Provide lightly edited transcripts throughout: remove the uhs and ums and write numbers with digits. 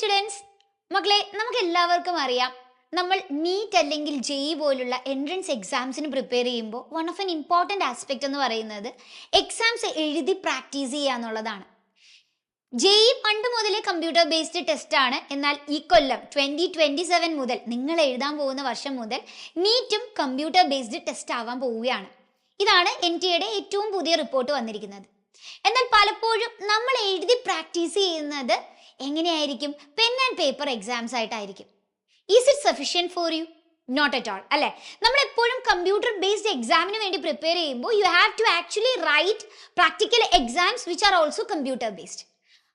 Students, മക്കളെ നമുക്ക് എല്ലാവർക്കും അറിയാം നമ്മൾ നീറ്റ് അല്ലെങ്കിൽ ജെഇ പോലുള്ള എൻട്രൻസ് എക്സാംസിന് പ്രിപ്പയർ ചെയ്യുമ്പോൾ one of N important aspect എന്ന് പറയുന്നത് എക്സാംസ് എഴുതി പ്രാക്ടീസ് ചെയ്യുക എന്നുള്ളതാണ്. ജെഇ പണ്ട് മുതലേ കമ്പ്യൂട്ടർ ബേസ്ഡ് ടെസ്റ്റ് ആണ്. എന്നാൽ ഈ കൊല്ലം 2027 മുതൽ നിങ്ങൾ എഴുതാൻ പോകുന്ന വർഷം മുതൽ നീറ്റും കമ്പ്യൂട്ടർ ബേസ്ഡ് ടെസ്റ്റ് ആവാൻ പോവുകയാണ്. ഇതാണ് NTA ഏറ്റവും പുതിയ റിപ്പോർട്ട് വന്നിരിക്കുന്നത്. എന്നാൽ പലപ്പോഴും നമ്മൾ എഴുതി പ്രാക്ടീസ് ചെയ്യുന്നത് എങ്ങനെയായിരിക്കും? പെൻ ആൻഡ് പേപ്പർ എക്സാംസ് ആയിട്ടായിരിക്കും. Is it sufficient for you? Not at all അല്ലേ. നമ്മൾ എപ്പോഴും കമ്പ്യൂട്ടർ ബേസ്ഡ് എക്സാമിന് വേണ്ടി പ്രിപ്പയർ ചെയ്യുമ്പോൾ you have to actually write practical exams which are also computer based.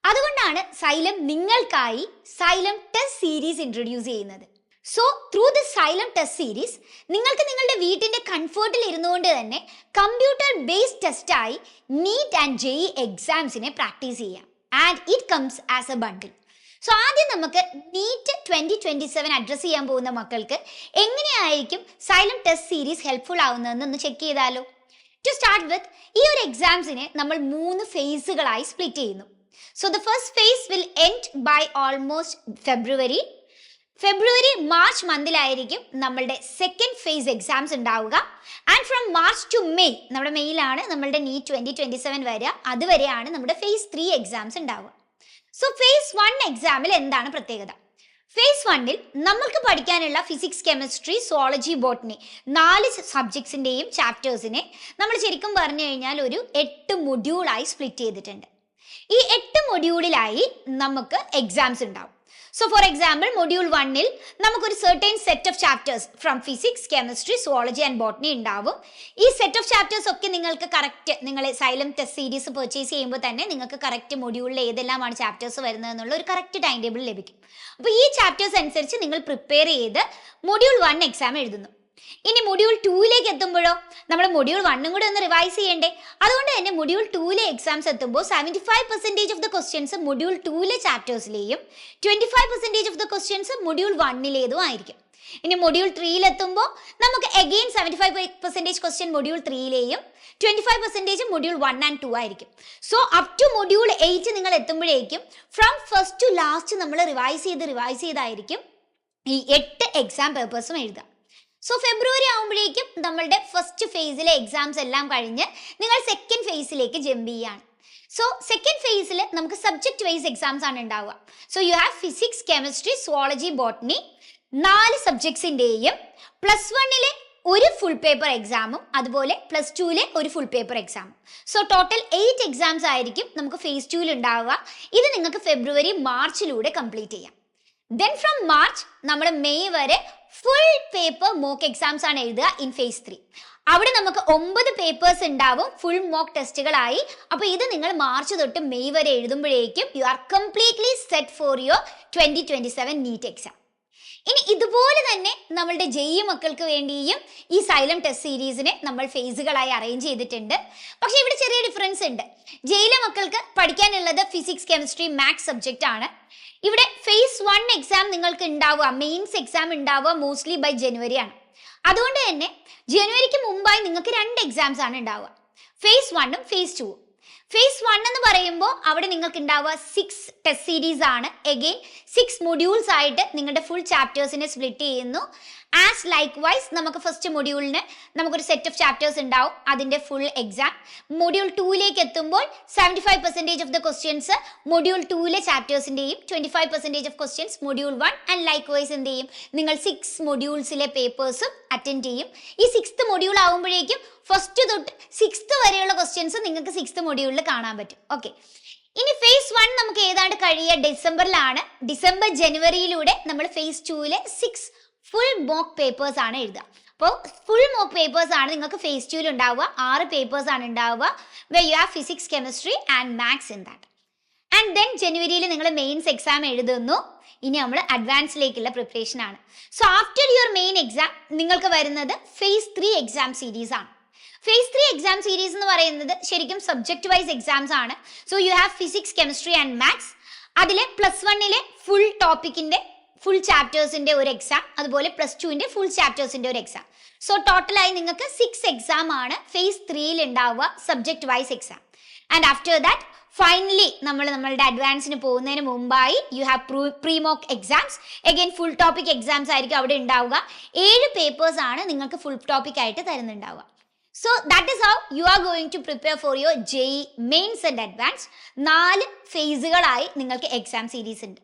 അതുകൊണ്ടാണ് സൈലം നിങ്ങൾക്കായി സൈലം ടെസ്റ്റ് സീരീസ് ഇൻട്രൊഡ്യൂസ് ചെയ്യുന്നത്. So through this Xylem test series നിങ്ങൾക്ക് നിങ്ങളുടെ വീട്ടിൻ്റെ കംഫർട്ടിൽ ഇരുന്നുകൊണ്ട് തന്നെ കമ്പ്യൂട്ടർ ബേസ്ഡ് ടെസ്റ്റായി നീറ്റ് ആൻഡ് ജെഇ എക്സാംസിനെ പ്രാക്ടീസ് ചെയ്യാം. And it comes as a bundle. So ആദ്യം നമുക്ക് നീറ്റ് 2027 അഡ്രസ്സ് ചെയ്യാൻ പോകുന്ന മക്കൾക്ക് എങ്ങനെയായിരിക്കും സൈലം ടെസ്റ്റ് സീരീസ് ഹെൽപ്ഫുൾ ആവുന്നതെന്ന് ചെക്ക് ചെയ്താലോ. ടു സ്റ്റാർട്ട് വിത്ത്, ഈ ഒരു എക്സാംസിനെ നമ്മൾ 3 ഫേസുകളായി സ്പ്ലിറ്റ് ചെയ്യുന്നു. So the first phase will end by almost February March മന്തിലായിരിക്കും നമ്മളുടെ സെക്കൻഡ് ഫേസ് എക്സാംസ് ഉണ്ടാവുക. And from March to May, നമ്മുടെ മെയ്യിലാണ് നമ്മളുടെ നീറ്റ് 2027 വരിക. അതുവരെയാണ് നമ്മുടെ ഫേസ് 3 എക്സാംസ് ഉണ്ടാവുക. സോ ഫേസ് 1 എക്സാമിൽ എന്താണ് പ്രത്യേകത? ഫേസ് 1-ൽ നമ്മൾക്ക് പഠിക്കാനുള്ള ഫിസിക്സ്, കെമിസ്ട്രി, സുവോളജി, ബോട്ടണി 4 സബ്ജക്ട്സിൻ്റെയും ചാപ്റ്റേഴ്സിനെ നമ്മൾ ശരിക്കും പറഞ്ഞു കഴിഞ്ഞാൽ ഒരു 8 മൊഡ്യൂളായി സ്പ്ലിറ്റ് ചെയ്തിട്ടുണ്ട്. ഈ 8 മൊഡ്യൂളിലായി നമുക്ക് എക്സാംസ് ഉണ്ടാവും. സോ ഫോർ എക്സാമ്പിൾ മൊഡ്യൂൾ 1-ൽ നമുക്കൊരു certain set of chapters from physics, chemistry, zoology and botany ഉണ്ടാവും. ഈ സെറ്റ് ഓഫ് ചാപ്റ്റേഴ്സ് ഒക്കെ നിങ്ങൾക്ക് കറക്റ്റ് നിങ്ങൾ സൈലം ടെസ്റ്റ് സീരീസ് പർച്ചേസ് ചെയ്യുമ്പോൾ തന്നെ നിങ്ങൾക്ക് കറക്റ്റ് മൊഡ്യൂളിൽ ഏതെല്ലാമാണ് ചാപ്റ്റേഴ്സ് വരുന്നത് എന്നുള്ള ഒരു കറക്റ്റ് ടൈം ടേബിൾ ലഭിക്കും. അപ്പോൾ ഈ ചാപ്റ്റേഴ്സ് അനുസരിച്ച് നിങ്ങൾ പ്രിപ്പയർ ചെയ്ത് മൊഡ്യൂൾ 1 എക്സാം എഴുതുന്നു. ഇനി മൊഡ്യൂൾ 2-ലേക്ക് എത്തുമ്പോഴോ നമ്മൾ മൊഡ്യൂൾ 1 കൂടെ ഒന്ന് റിവൈസ് ചെയ്യണ്ടേ. അതുകൊണ്ട് തന്നെ മൊഡ്യൂൾ 2-ലെ എക്സാംസ് എത്തുമ്പോൾ 75% ഓഫ് ദ ക്വസ്റ്റ്യൻസ് മൊഡ്യൂൾ 2-ലെ ചാപ്റ്റേഴ്സിലെയും 25% ഓഫ് ദ ക്വസ്റ്റ്യൻസ് മൊഡ്യൂൾ 1-ലേതും ആയിരിക്കും. ഇനി മൊഡ്യൂൾ 3-ലെത്തുമ്പോൾ നമുക്ക് അഗെയിൻ 75% ക്വസ്റ്റ്യൻ മൊഡ്യൂൾ 3-ലെയും 25% മൊഡ്യൂൾ 1 and 2 ആയിരിക്കും. സോ അപ് ടു മൊഡ്യൂൾ 8 നിങ്ങൾ എത്തുമ്പോഴേക്കും ഫ്രം ഫസ്റ്റ് ടു ലാസ്റ്റ് നമ്മൾ റിവൈസ് ചെയ്തായിരിക്കും ഈ 8 എക്സാം പേപ്പേഴ്സും എഴുതുക. സോ ഫെബ്രുവരി ആകുമ്പോഴേക്കും നമ്മളുടെ ഫസ്റ്റ് ഫേസിലെ എക്സാംസ് എല്ലാം കഴിഞ്ഞ് നിങ്ങൾ സെക്കൻഡ് ഫേസിലേക്ക് ജമ്പ് ചെയ്യാണ്. സോ സെക്കൻഡ് ഫേസിൽ നമുക്ക് സബ്ജക്ട് വൈസ് എക്സാംസ് ആണ് ഉണ്ടാവുക. So you have physics, chemistry, zoology, botany 4 സബ്ജക്ട്സിൻ്റെയും +1-ലെ ഒരു ഫുൾ പേപ്പർ എക്സാമും അതുപോലെ +2-ലെ ഒരു ഫുൾ പേപ്പർ എക്സാമും. സോ ടോട്ടൽ 8 എക്സാംസ് ആയിരിക്കും നമുക്ക് ഫേസ് 2-ൽ ഉണ്ടാവുക. ഇത് നിങ്ങൾക്ക് ഫെബ്രുവരി മാർച്ചിലൂടെ കംപ്ലീറ്റ് ചെയ്യാം. ദെൻ ഫ്രം മാർച്ച് നമ്മൾ മെയ് വരെ ഫുൾ പേപ്പർ മോക്ക് എക്സാംസ് ആണ് എഴുതുക ഇൻ ഫേസ് 3. അവിടെ നമുക്ക് 9 പേപ്പേഴ്സ് ഉണ്ടാവും ഫുൾ മോക്ക് ടെസ്റ്റുകളായി. അപ്പോൾ ഇത് നിങ്ങൾ മാർച്ച് തൊട്ട് മെയ് വരെ എഴുതുമ്പോഴേക്കും you are completely set for your 2027 NEET exam. ഇനി ഇതുപോലെ തന്നെ നമ്മളുടെ ജെഇ മക്കൾക്ക് വേണ്ടിയും ഈ സൈലം ടെസ്റ്റ് സീരീസിനെ നമ്മൾ ഫേസുകളായി അറേഞ്ച് ചെയ്തിട്ടുണ്ട്. പക്ഷേ ഇവിടെ ചെറിയ ഡിഫറൻസ് ഉണ്ട്. ജെഇലെ മക്കൾക്ക് പഠിക്കാനുള്ളത് ഫിസിക്സ്, കെമിസ്ട്രി, മാത്സ് സബ്ജക്റ്റ് ആണ്. ഇവിടെ ഫേസ് 1 എക്സാം നിങ്ങൾക്ക് ഉണ്ടാവുക, മെയിൻസ് എക്സാം ഉണ്ടാവുക മോസ്റ്റ്ലി ബൈ ജനുവരി ആണ്. അതുകൊണ്ട് തന്നെ ജനുവരിക്ക് മുമ്പായി നിങ്ങൾക്ക് 2 എക്സാംസ് ആണ് ഉണ്ടാവുക, ഫേസ് 1-ഉം ഫേസ് 2-ഉം. ഫേസ് 1 എന്ന് പറയുമ്പോൾ അവിടെ നിങ്ങൾക്ക് ഉണ്ടാവുക 6 ടെസ്റ്റ് സീരീസ് ആണ്. എഗെയിൻ 6 മൊഡ്യൂൾസ് ആയിട്ട് നിങ്ങളുടെ ഫുൾ ചാപ്റ്റേഴ്സിനെ സ്പ്ലിറ്റ് ചെയ്യുന്നു. ആസ് ലൈക്ക് വൈസ് നമുക്ക് ഫസ്റ്റ് മൊഡ്യൂളിന് നമുക്കൊരു സെറ്റ് ഓഫ് ചാപ്റ്റേഴ്സ് ഉണ്ടാവും, അതിൻ്റെ ഫുൾ എക്സാം. മൊഡ്യൂൾ 2-ലേക്ക് എത്തുമ്പോൾ 75% ഓഫ് ദ ക്വസ്റ്റ്യൻസ് മൊഡ്യൂൾ 2-ലെ ചാപ്റ്റേഴ്സിൻ്റെയും 25% of questions module 1 and likewise എന്ത് ചെയ്യും, നിങ്ങൾ 6 മൊഡ്യൂൾസിലെ പേപ്പേഴ്സും അറ്റൻഡ് ചെയ്യും. ഈ 6th മൊഡ്യൂൾ ആകുമ്പോഴേക്കും ഫസ്റ്റ് തൊട്ട് 6th വരെയുള്ള ക്വസ്റ്റ്യൻസ് നിങ്ങൾക്ക് 6th മൊഡ്യൂളിൽ കാണാൻ പറ്റും. ഓക്കെ, ഇനി ഫേസ് 1 നമുക്ക് ഏതാണ്ട് കഴിയുക ഡിസംബറിലാണ്. ജനുവരിയിലൂടെ നമ്മൾ ഫേസ് 2-ലെ 6 ഫുൾ മോക്ക് പേപ്പേഴ്സ് ആണ് എഴുതുക. അപ്പോൾ ഫുൾ മോക്ക് പേപ്പേഴ്സ് ആണ് നിങ്ങൾക്ക് ഫേസ് 2-ൽ ഉണ്ടാവുക. 6 പേപ്പേഴ്സ് ആണ് ഉണ്ടാവുക. വെ U have physics, chemistry and maths in that. And then ജനുവരിയിൽ നിങ്ങൾ മെയിൻസ് എക്സാം എഴുതുന്നു. ഇനി നമ്മൾ അഡ്വാൻസിലേക്കുള്ള പ്രിപ്പറേഷൻ ആണ്. So after your main exam നിങ്ങൾക്ക് വരുന്നത് ഫേസ് 3 എക്സാം സീരീസ് ആണ്. ഫേസ് 3 എക്സാം സീരീസ് എന്ന് പറയുന്നത് ശരിക്കും സബ്ജക്ട് വൈസ് എക്സാംസ് ആണ്. So you have physics, chemistry and maths. അതിലെ +1-ലെ ഫുൾ ടോപ്പിക്കിൻ്റെ ഫുൾ ചാപ്റ്റേഴ്സിൻ്റെ ഒരു എക്സാം, അതുപോലെ +2-ൻ്റെ ഫുൾ ചാപ്റ്റേഴ്സിൻ്റെ ഒരു എക്സാം. സോ ടോട്ടലായി നിങ്ങൾക്ക് 6 എക്സാം ആണ് ഫേസ് 3-ൽ ഉണ്ടാവുക, subject wise exam. And after that finally നമ്മളുടെ അഡ്വാൻസിന് പോകുന്നതിന് മുമ്പായി you have pre mock exams. Again full topic exams ആയിരിക്കും അവിടെ ഉണ്ടാവുക. 7 പേപ്പേഴ്സ് ആണ് നിങ്ങൾക്ക് ഫുൾ ടോപ്പിക് ആയിട്ട് തരുന്നുണ്ടാവുക. So that is how you are going to prepare for your JEE Mains and Advanced. 4 ഫേസുകളായി നിങ്ങൾക്ക് എക്സാം സീരീസ് ഉണ്ട്.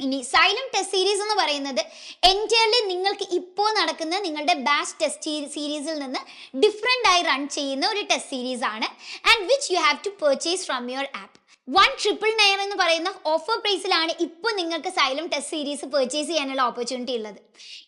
ഇനി സൈലം ടെസ്റ്റ് സീരീസ് എന്ന് പറയുന്നത് എൻറ്റയർലി നിങ്ങൾക്ക് ഇപ്പോൾ നടക്കുന്ന നിങ്ങളുടെ ബാച്ച് ടെസ്റ്റ് സീരീസിൽ നിന്ന് ഡിഫറെൻ്റ് ആയി റൺ ചെയ്യുന്ന ഒരു ടെസ്റ്റ് സീരീസ് ആണ്, and which you have to purchase from your app. 1,999 എന്ന് പറയുന്ന ഓഫർ പ്രൈസിലാണ് ഇപ്പോൾ നിങ്ങൾക്ക് സൈലം ടെസ്റ്റ് സീരീസ് പർച്ചേസ് ചെയ്യാനുള്ള ഓപ്പർച്യൂണിറ്റി ഉള്ളത്.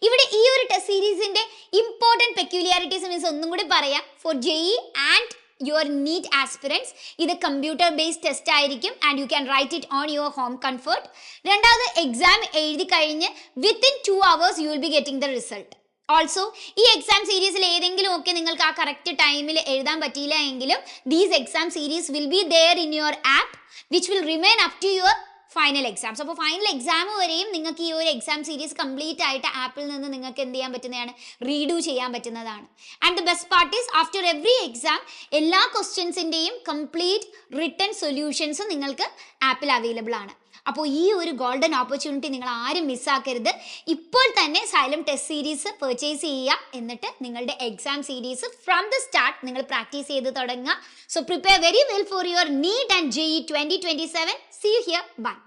ഇവിടെ ഈ ഒരു ടെസ്റ്റ് സീരീസിന്റെ ഇമ്പോർട്ടൻറ്റ് പെക്യൂലിയാരിറ്റീസ് മീൻസ് ഒന്നും കൂടി പറയാം. For JEE and your NEET aspirants ഇത് കമ്പ്യൂട്ടർ ബേസ്ഡ് ടെസ്റ്റ് ആയിരിക്കും, and you can write it on your home comfort. രണ്ടാമത് എക്സാം എഴുതി കഴിഞ്ഞ് within 2 hours you will be getting the result. Also ഈ exam സീരീസിൽ ഏതെങ്കിലും ഒക്കെ നിങ്ങൾക്ക് ആ കറക്റ്റ് ടൈമിൽ എഴുതാൻ പറ്റിയില്ല എങ്കിലും these exam series will be there in your app which will remain up to your final exams. അപ്പോൾ ഫൈനൽ എക്സാം വരെയും നിങ്ങൾക്ക് ഈ ഒരു എക്സാം സീരീസ് കംപ്ലീറ്റ് ആയിട്ട് ആപ്പിൽ നിന്ന് നിങ്ങൾക്ക് എന്ത് ചെയ്യാൻ പറ്റുന്നതാണ്, റീഡു ചെയ്യാൻ പറ്റുന്നതാണ്. And the best part is after every exam എല്ലാ ക്വസ്റ്റ്യൻസിൻ്റെയും കംപ്ലീറ്റ് റിട്ടൺ സൊല്യൂഷൻസും നിങ്ങൾക്ക് ആപ്പിൽ അവൈലബിൾ ആണ്. അപ്പോൾ ഈ ഒരു ഗോൾഡൻ ഓപ്പർച്യൂണിറ്റി നിങ്ങൾ ആരും മിസ്സാക്കരുത്. ഇപ്പോൾ തന്നെ സൈലം ടെസ്റ്റ് സീരീസ് പർച്ചേസ് ചെയ്യുക, എന്നിട്ട് നിങ്ങളുടെ exam series from the start നിങ്ങൾ പ്രാക്ടീസ് ചെയ്ത് തുടങ്ങുക. So prepare very well for your neat and JEE 2027. See you here. Bye.